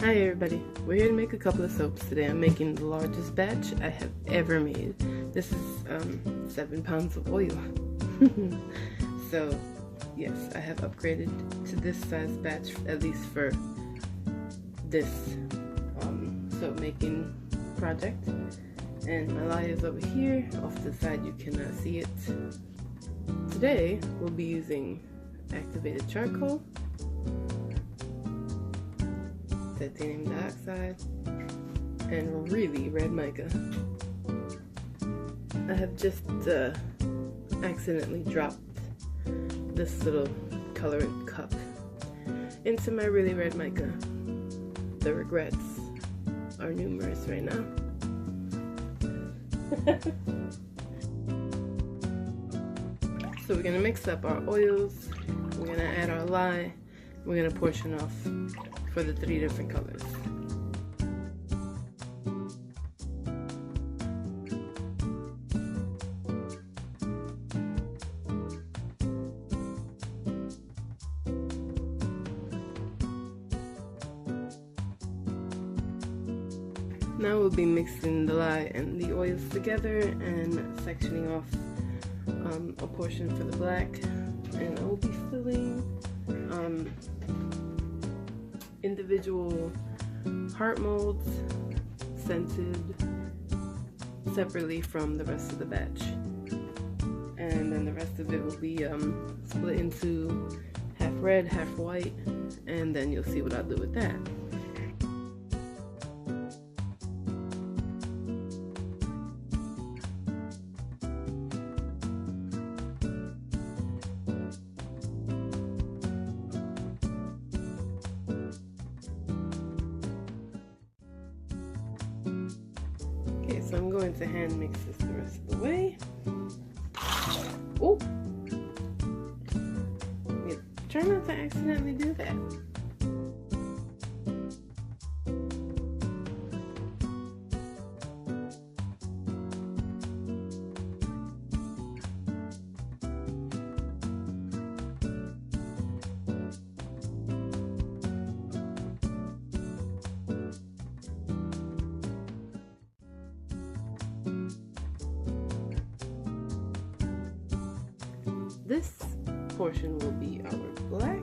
Hi everybody, we're here to make a couple of soaps today. I'm making the largest batch I have ever made. This is 7 pounds of oil. So yes, I have upgraded to this size batch, at least for this soap making project. And my lye is over here. Off to the side you cannot see it. Today we'll be using activated charcoal, titanium dioxide, and really red mica. I have just accidentally dropped this little colorant cup into my really red mica. The regrets are numerous right now. So we're gonna mix up our oils, we're gonna add our lye, we're gonna portion off for the 3 different colors. Now we'll be mixing the lye and the oils together and sectioning off a portion for the black, and I will be filling individual heart molds, scented separately from the rest of the batch, and then the rest of it will be split into half red, half white, and then you'll see what I'll do with that. Okay, so I'm going to hand mix this the rest of the way. Oh! Yeah, try not to accidentally do that. This portion will be our black.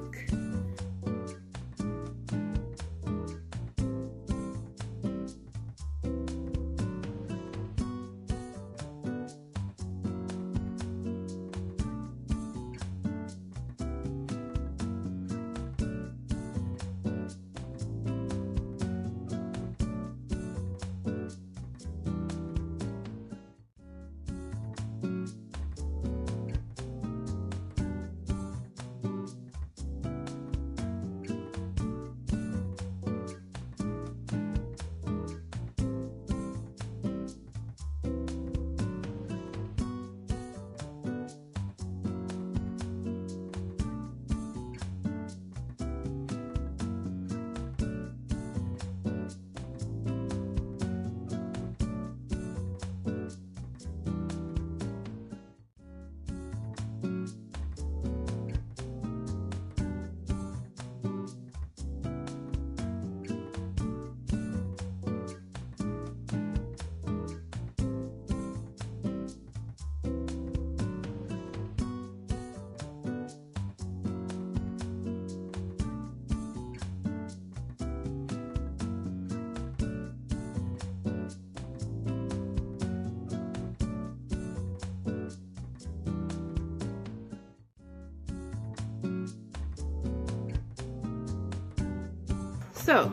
So,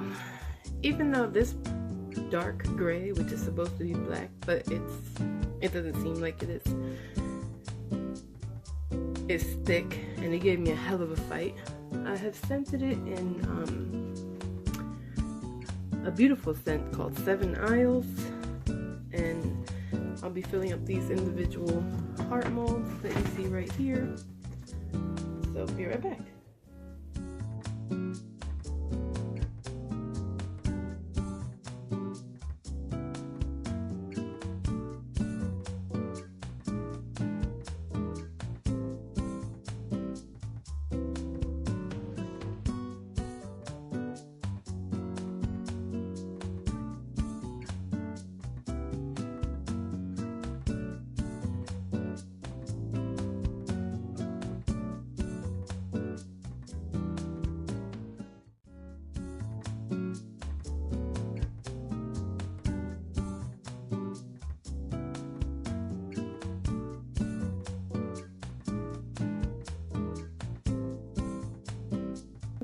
even though this dark gray, which is supposed to be black, but it doesn't seem like it is, it's thick, and it gave me a hell of a fight. I have scented it in a beautiful scent called 7 Isles, and I'll be filling up these individual heart molds that you see right here. So, be right back.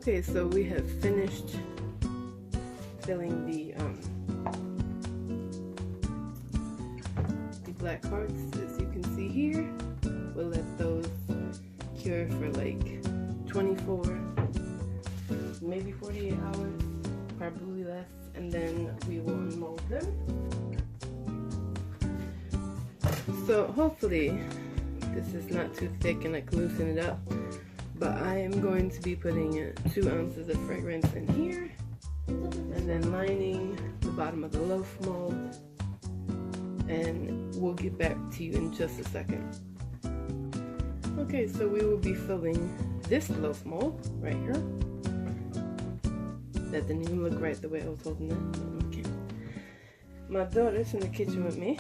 Okay, so we have finished filling the black hearts, as you can see here. We'll let those cure for like 24, maybe 48 hours, probably less, and then we will unmold them. So hopefully this is not too thick and I can loosen it up, but I am going to be putting 2 ounces of fragrance in here and then lining the bottom of the loaf mold, and we'll get back to you in just a second. Okay, so we will be filling this loaf mold right here. That didn't even look right the way I was holding it. Okay. My daughter's in the kitchen with me,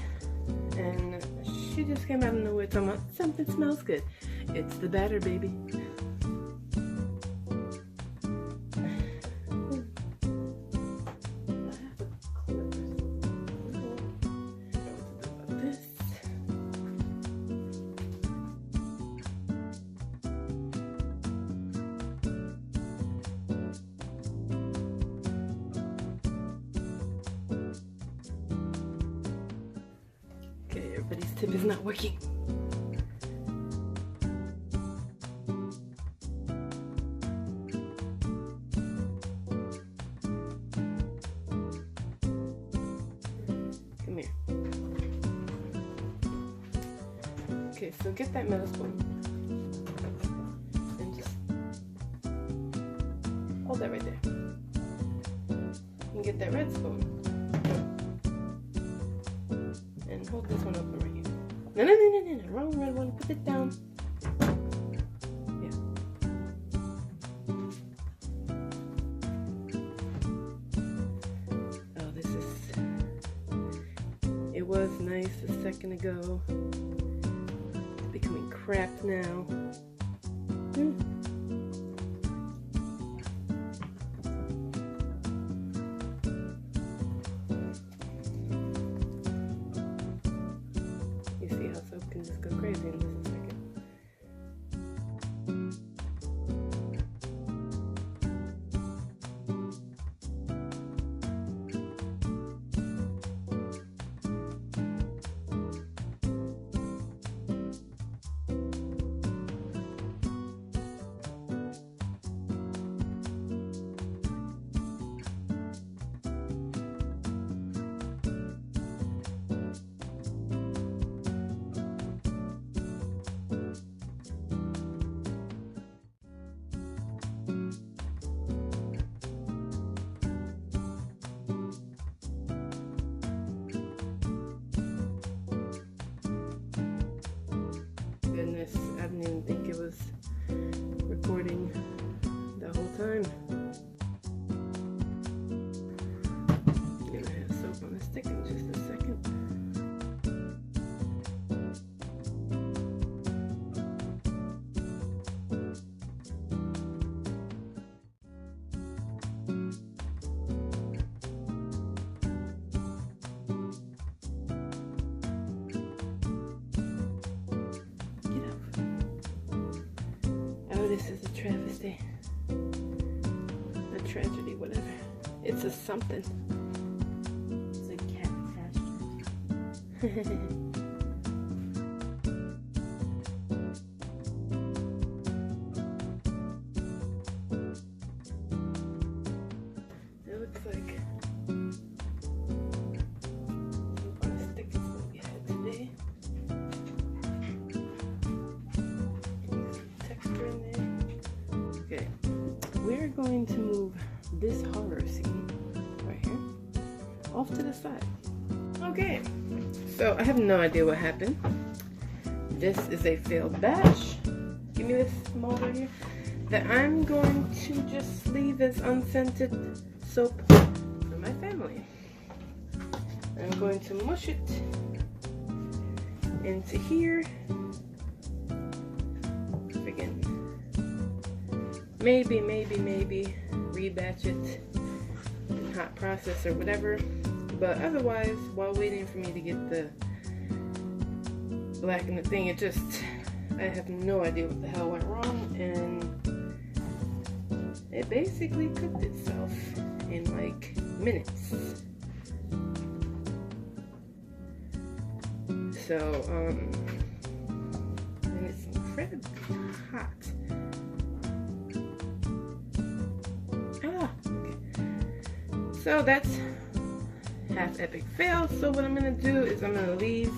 and she just came out of nowhere talking about something smells good. It's the batter, baby. Everybody's tip is not working. Come here. Okay, so get that metal spoon and just hold that right there. And get that red spoon. And hold this one open right here. No, wrong red one, put it down. Yeah. Oh, this is, it was nice a second ago. It's becoming crap now. Can just go crazy in just a second. Goodness, I didn't even think it was recording the whole time. I'm gonna have soap on the stick in just a second. This is a travesty, a tragedy, whatever. It's a something. It's a catastrophe. It looks like I'm gonna stick this on your head today. Texture in there. Okay, we're going to move this horror scene right here off to the side. Okay, so I have no idea what happened. This is a failed batch. Give me this mold right here that I'm going to just leave as unscented soap for my family. I'm going to mush it into here. Again, maybe rebatch it in hot process or whatever, but otherwise, while waiting for me to get the black in the thing, it just, I have no idea what the hell went wrong, and it basically cooked itself in like minutes. So, and it's incredibly hot. Okay. So that's half epic fail. So what I'm gonna do is I'm gonna leave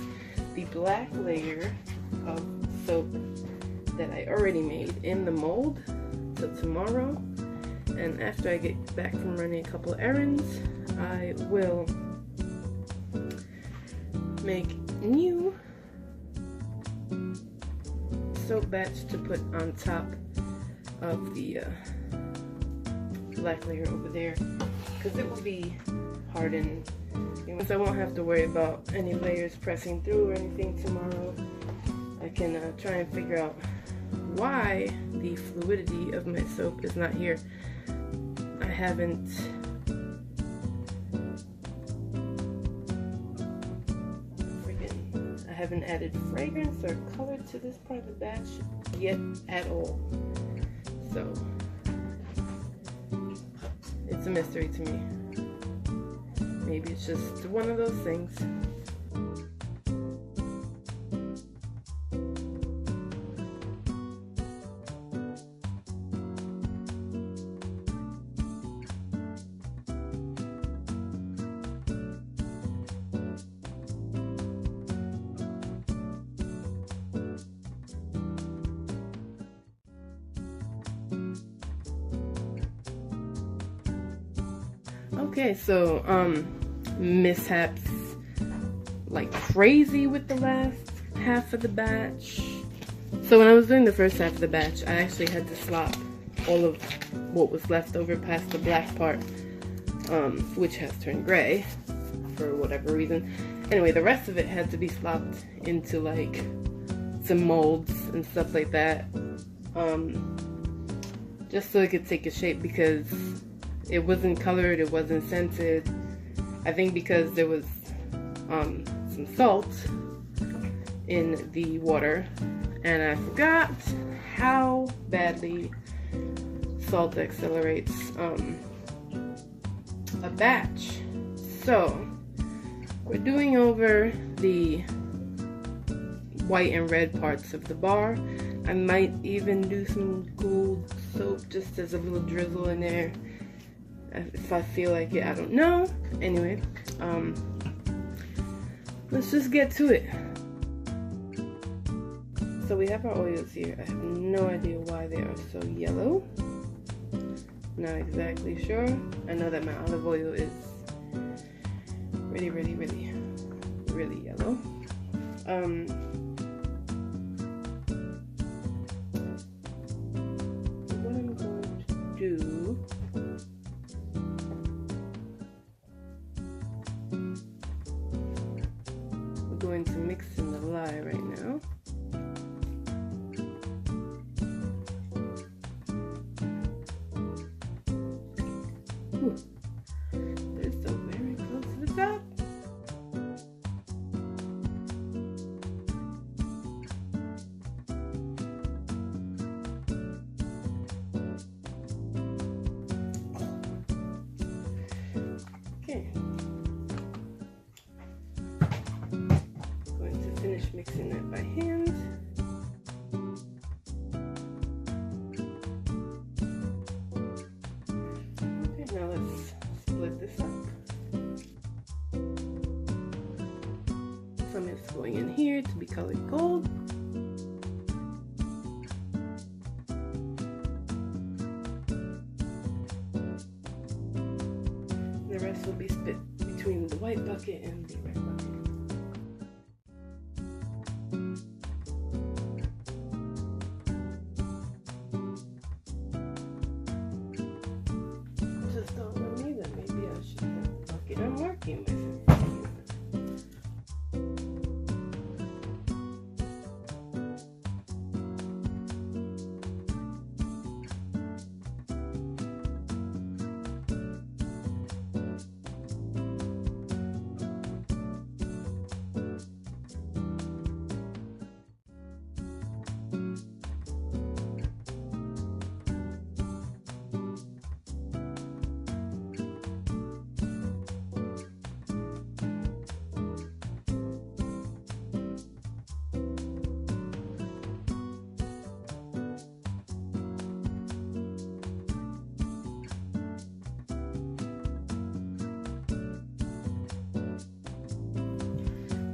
the black layer of soap that I already made in the mold till tomorrow. And after I get back from running a couple errands, I will make new soap batch to put on top of the black layer over there, because it will be hardened. And so I won't have to worry about any layers pressing through or anything tomorrow. I can try and figure out why the fluidity of my soap is not here. I haven't added fragrance or color to this part of the batch yet at all. So it's a mystery to me. Maybe it's just one of those things. Okay, so mishaps like crazy with the last half of the batch. So when I was doing the first half of the batch, I actually had to slop all of what was left over past the black part, which has turned gray for whatever reason. Anyway, the rest of it had to be slopped into like some molds and stuff like that, just so it could take a shape, because it wasn't colored, it wasn't scented. I think because there was some salt in the water, and I forgot how badly salt accelerates a batch. So we're doing over the white and red parts of the bar. I might even do some gold soap just as a little drizzle in there if I feel like it. I don't know. Anyway, let's just get to it. So we have our oils here. I have no idea why they are so yellow. Not exactly sure. I know that my olive oil is really yellow. What I'm going to do, we're going to mix in the lye right now. Ooh, they're so very close to the top. Okay. Going to finish mixing that by hand. Okay, now let's split this up. Some is going in here to be colored gold. The rest will be split between the white bucket and the red bucket. Just don't know me that maybe I should have the bucket I'm working with.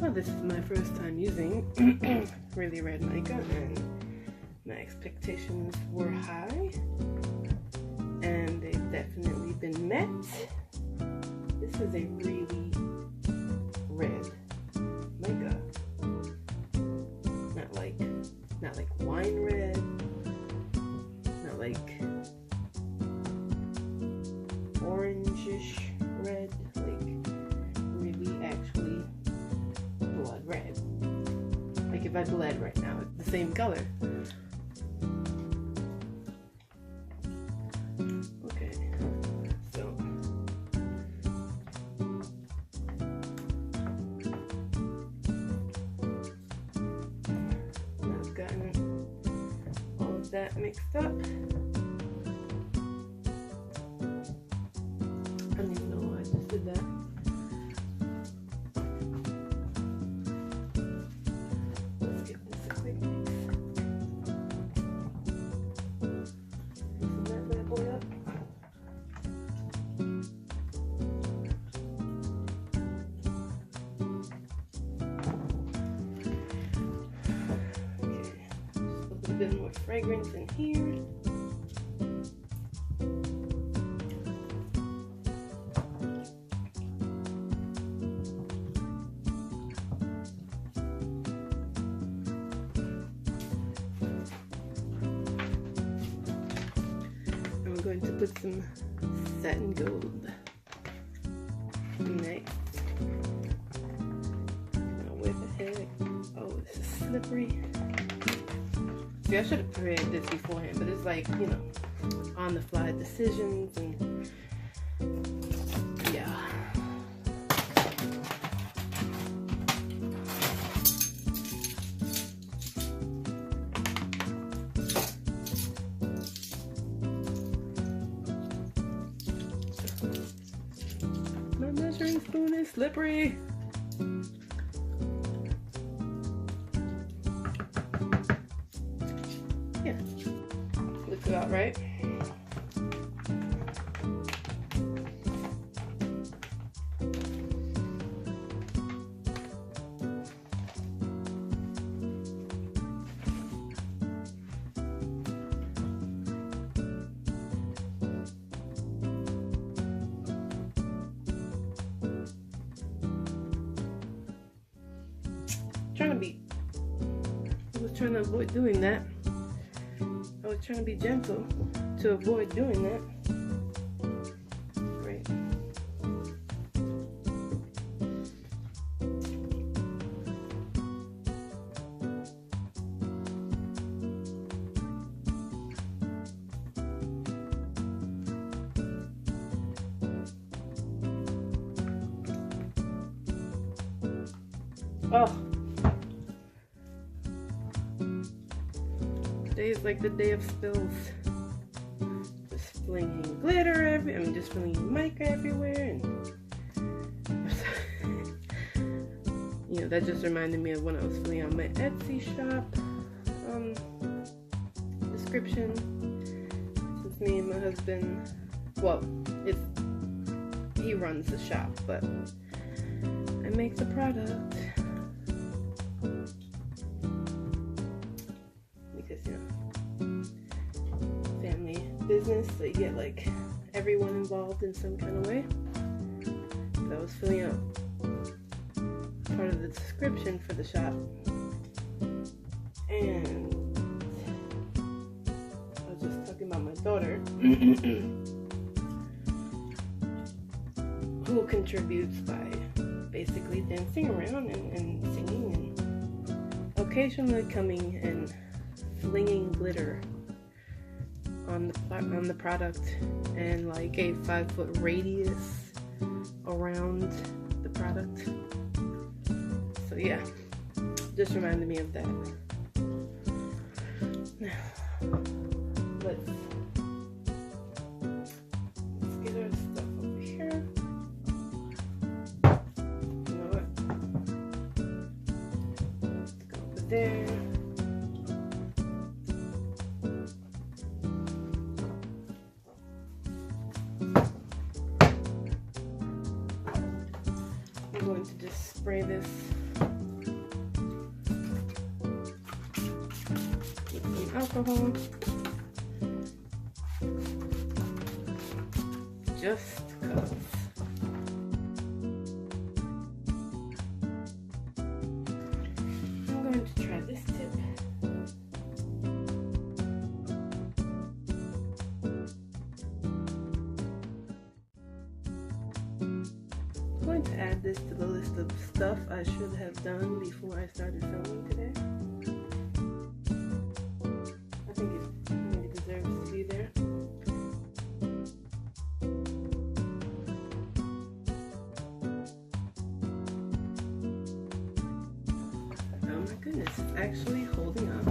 Well, this is my first time using really red mica, and my expectations were high, and they've definitely been met. This is a really red mica, not like wine red, not like orangish red, like really actually blood red. Like if I bled right now, it's the same color. Okay, so now I've gotten all of that mixed up. I don't even know why I just did that. Let's give this a quick mix. Mixing that bad boy up. Okay, just a little bit more fragrance in here. I'm going to put some satin gold next. Now where the heck? Oh, this is slippery. See, I should have prepared this beforehand, but it's like, you know, on the fly decisions and yeah. My measuring spoon is slippery. Yeah, looks about right. I was trying to avoid doing that. I was trying to be gentle to avoid doing that. Great. Oh. Today's like the day of spills. Just flinging glitter just flinging mica everywhere, and you know, that just reminded me of when I was filling out my Etsy shop description. Since me and my husband, well, he runs the shop, but I make the product. Because, you know, family business, so you get like everyone involved in some kind of way. So I was filling out part of the description for the shop, and I was just talking about my daughter who contributes by basically dancing around and singing, and occasionally coming and flinging glitter on the product, and like a 5-foot radius around the product. So yeah, just reminded me of that. Now let's get our stuff over here. You know what? Let's go over there. I'm going to just spray this alcohol. Just cause. I'm going to try this tip. I'm going to add this to the list of stuff I should have done before I started filming today. I think it deserves to be there. Oh my goodness, it's actually holding up.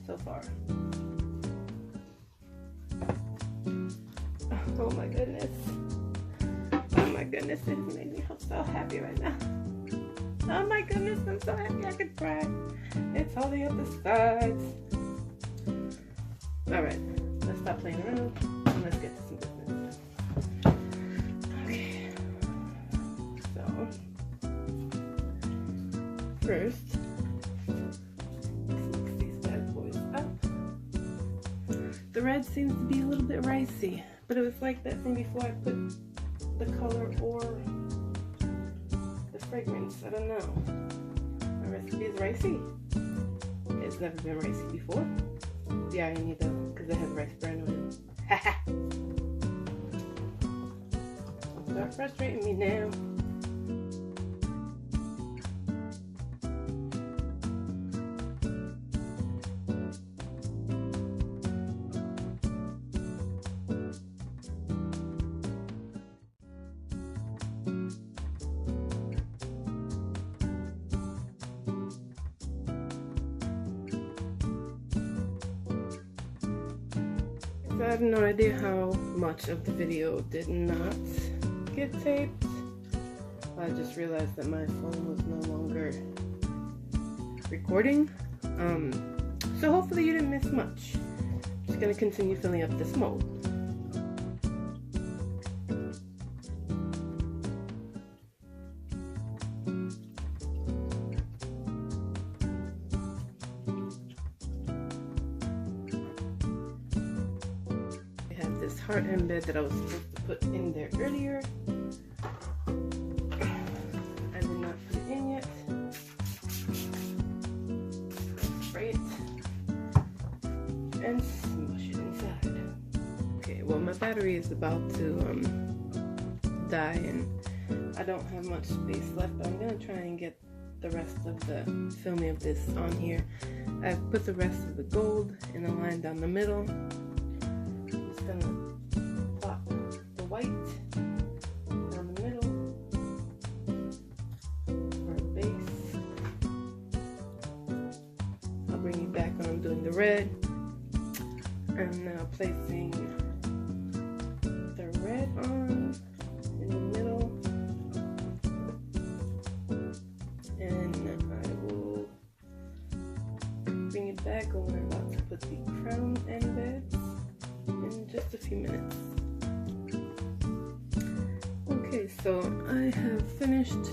So far. Oh my goodness. Oh my goodness, it made me so happy right now. Oh my goodness, I'm so happy I could cry. It's holding up the sides. Alright, let's stop playing around and let's get to some business. Okay. So, first, let's mix these bad boys up. The red seems to be a little bit ricey, but it was like that thing before I put the color or the fragrance. I don't know. My recipe is ricey. It's never been ricey before. The irony though, because it has rice bran oil. Haha! Don't start frustrating me now. I have no idea how much of the video did not get taped. I just realized that my phone was no longer recording. So hopefully you didn't miss much. Just gonna continue filling up this mold. This heart embed that I was supposed to put in there earlier. I did not put it in yet. Spray it and smush it inside. Okay, well my battery is about to die and I don't have much space left, but I'm gonna try and get the rest of the filming of this on here. I've put the rest of the gold in a line down the middle. Gonna plop the white down the middle for a base. I'll bring you back when I'm doing the red. I'm now placing the red on in the middle, and I will bring it back when we're about to put the crown embeds in just a few minutes. Okay, so I have finished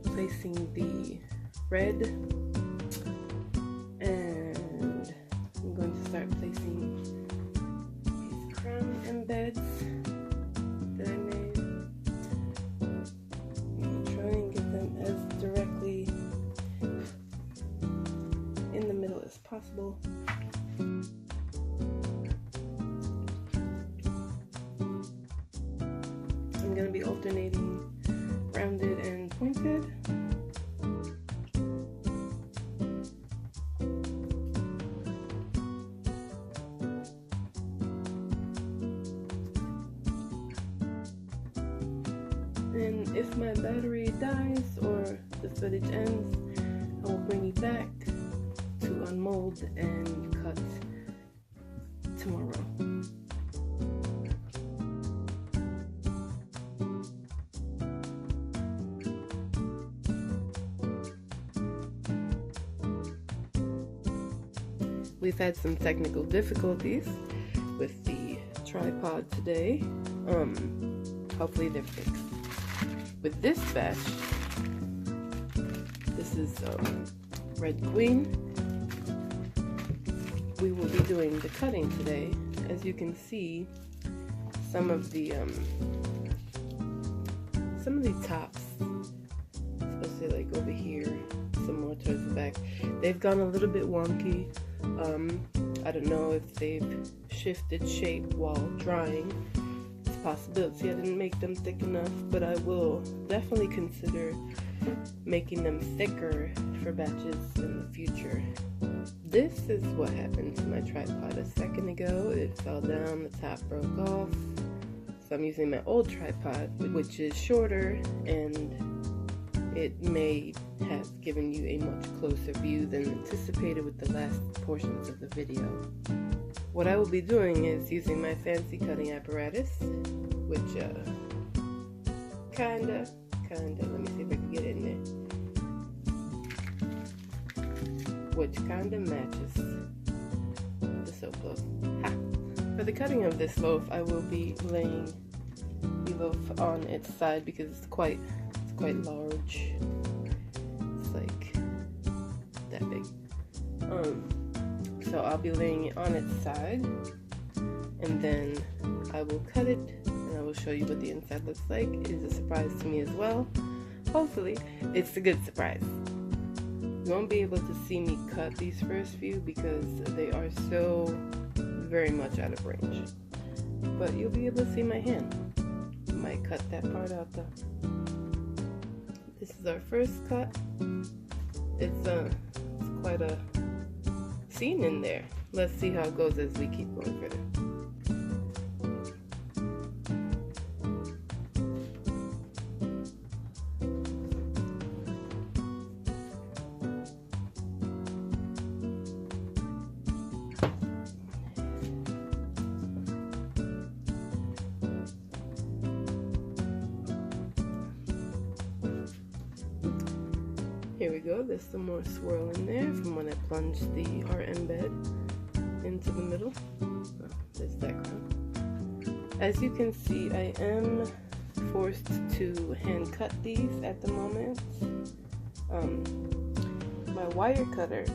placing the red and I'm going to start placing these crown embeds that I made. I'm going to try and get them as directly in the middle as possible. I'm going to be alternating rounded and pointed. And if my battery dies or the footage ends, I will bring you back to unmold and cut tomorrow. We've had some technical difficulties with the tripod today. Hopefully they're fixed. With this batch, is Red Queen. We will be doing the cutting today. As you can see, some of the tops, especially like over here, some more towards the back, they've gone a little bit wonky. I don't know if they've shifted shape while drying. It's a possibility. I didn't make them thick enough, but I will definitely consider making them thicker for batches in the future. This is what happened to my tripod a second ago. It fell down, the top broke off. So I'm using my old tripod, which is shorter, and it may have given you a much closer view than anticipated with the last portions of the video. What I will be doing is using my fancy cutting apparatus, which kinda, let me see if I can get it in there, which kinda matches the soap loaf. Ha! For the cutting of this loaf, I will be laying the loaf on its side because it's quite large. It's like that big. So I'll be laying it on its side, and then I will cut it, and I will show you what the inside looks like. It is a surprise to me as well. Hopefully, it's a good surprise. You won't be able to see me cut these first few because they are so very much out of range. But you'll be able to see my hand. I might cut that part out though. This is our first cut. It's quite a scene in there. Let's see how it goes as we keep going further. Here we go, there's some more swirl in there from when I plunged the RM bed into the middle. Oh, there's that crown. As you can see, I am forced to hand cut these at the moment. My wire cutter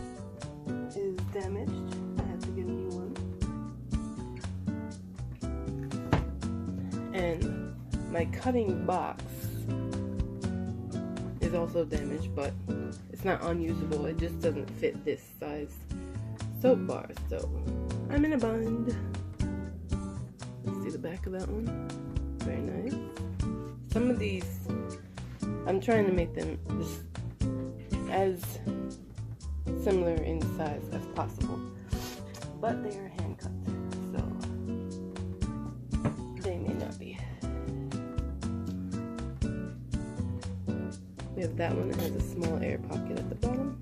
is damaged. I have to get a new one. And my cutting box is also damaged, but it's not unusable. It just doesn't fit this size soap bar, so I'm in a bind. Let's see the back of that one. Very nice. Some of these, I'm trying to make them as similar in size as possible, but they are hand cut, so they may not be. We have that one that has a small air pocket at the bottom.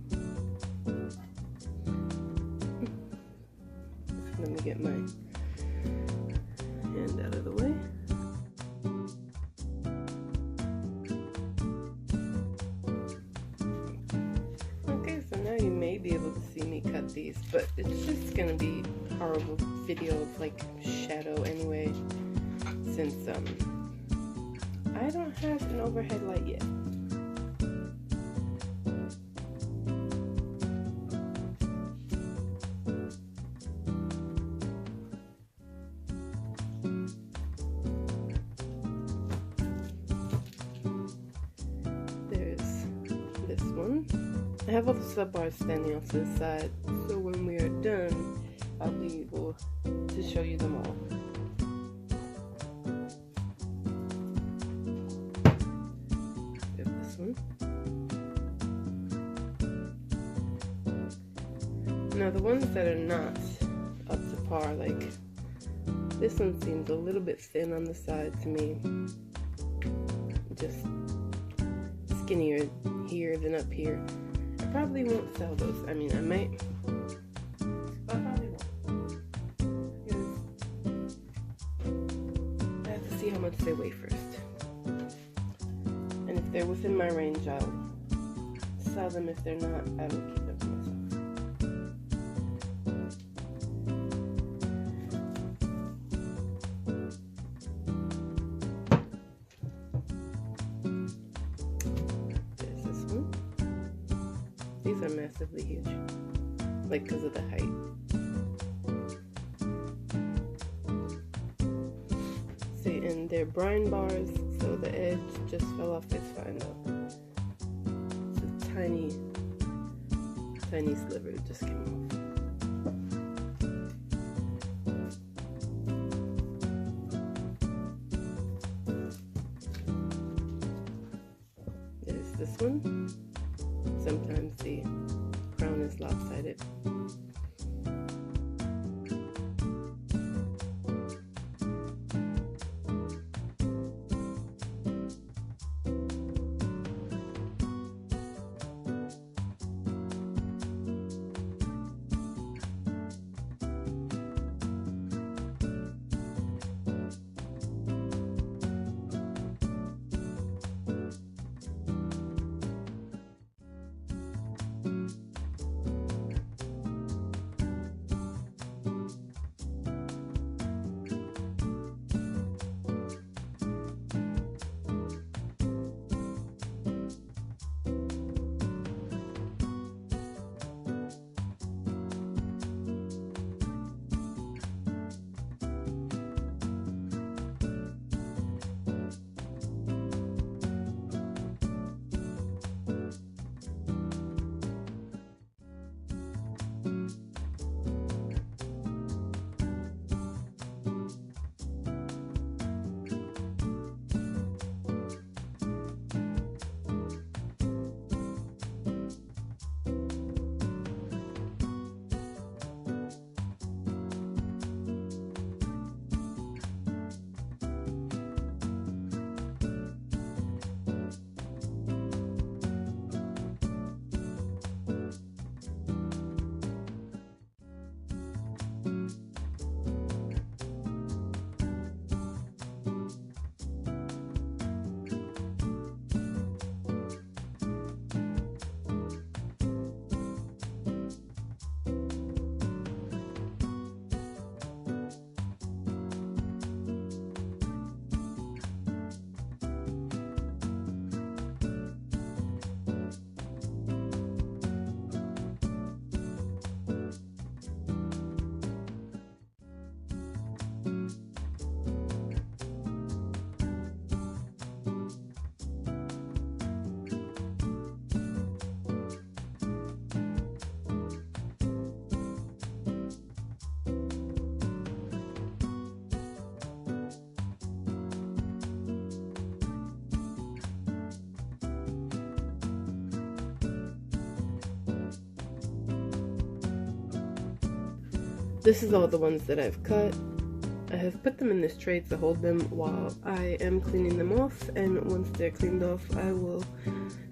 Let me get my hand out of the way. Okay, so now you may be able to see me cut these, but it's just gonna be a horrible video of like shadow anyway, since I don't have an overhead light yet. I have all the sub bars standing off to the side, so when we are done, I'll be able to show you them all. We have this one. Now the ones that are not up to par, like this one seems a little bit thin on the side to me. Just skinnier here than up here. I probably won't sell those. I mean, I might, but I probably won't. Because I have to see how much they weigh first. And if they're within my range, I'll sell them. If they're not, I will keep them for myself. these are massively huge, like because of the height. See, and they're brine bars, so the edge just fell off. It's fine though. It's a tiny sliver that just came off. There's this one. Sometimes the crown is lopsided. This is all the ones that I've cut. I have put them in this tray to hold them while I am cleaning them off, and once they're cleaned off, I will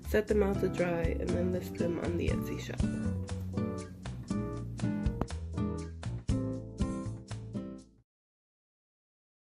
set them out to dry and then list them on the Etsy shop.